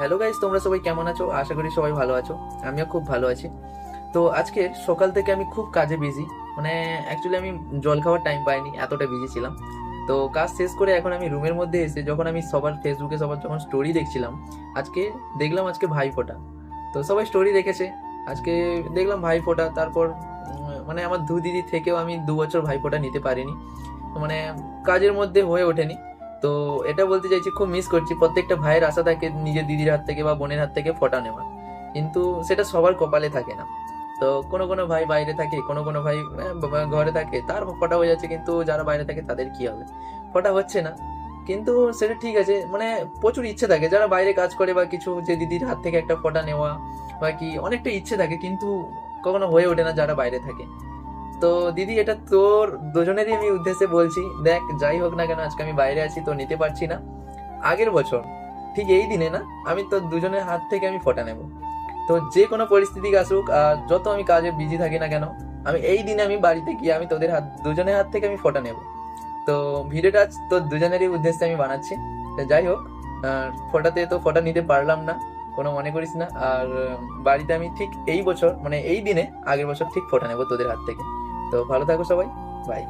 Hello guys, তোমরা সবাই কেমন আছো? আশা করি সবাই ভালো আছো। আমিও খুব ভালো আছি। তো আজকে সকাল থেকে আমি খুব কাজে বিজি, মানে অ্যাকচুয়ালি আমি জল খাওয়ার টাইম পাইনি, এতটা বিজি ছিলাম। তো কাজ শেষ করে এখন আমি রুমের মধ্যে এসে যখন আমি সবার ফেসবুকে সবার যখন স্টোরি দেখছিলাম, আজকে দেখলাম আজকে ভাইফোঁটা। তো সবাই স্টোরি দেখেছে, আজকে দেখলাম ভাইফোঁটা। তারপর মানে আমার দু দিদি থেকেও আমি 2 বছর ভাইফোঁটা নিতে পারিনি, মানে কাজের মধ্যে হয়ে ওঠেনি। তো এটা বলতে চাইছি, খুব মিস করছি। প্রত্যেকটা ভাইয়ের আশা থাকে নিজের দিদির হাত থেকে বা বোনের হাত থেকে ফোঁটা নেওয়ার, কিন্তু সেটা সবার কপালে থাকে না। তো কোনো কোনো ভাই বাইরে থাকে, কোনো কোনো ভাই ঘরে থাকে, তার ফোঁটা হয়ে যাচ্ছে, কিন্তু যারা বাইরে থাকে তাদের কি হবে? ফোঁটা হচ্ছে না। কিন্তু সেটা ঠিক আছে, মানে প্রচুর ইচ্ছে থাকে যারা বাইরে কাজ করে বা কিছু, যে দিদির হাত থেকে একটা ফোঁটা নেওয়া বা কি, অনেকটা ইচ্ছে থাকে, কিন্তু কখনো হয়ে ওঠে না যারা বাইরে থাকে। তো দিদি, এটা তোর দুজনেরই আমি উদ্দেশ্যে বলছি, দেখ যাই হোক না কেন, আজকে আমি বাইরে আছি তো নিতে পারছি না। আগের বছর ঠিক এই দিনে না, আমি তো দুজনের হাত থেকে আমি ফোঁটা নেব। তো যে কোনো পরিস্থিতি আসুক, আর যত আমি কাজে বিজি থাকি না কেন, আমি এই দিনে আমি বাড়িতে গিয়ে আমি তোদের দুজনের হাত থেকে আমি ফোঁটা নেব। তো ভিডিওটা তো দুজনেরই উদ্দেশ্যে আমি বানাচ্ছি। তো যাই হোক, ফোঁটাতে তো ফোঁটা নিতে পারলাম না, কোনো মনে করিস না। আর বাড়িতে আমি ঠিক এই বছর, মানে এই দিনে আগের বছর ঠিক ফোঁটা নেবো তোদের হাত থেকে। তো ভালো থাকো সবাই, বাই।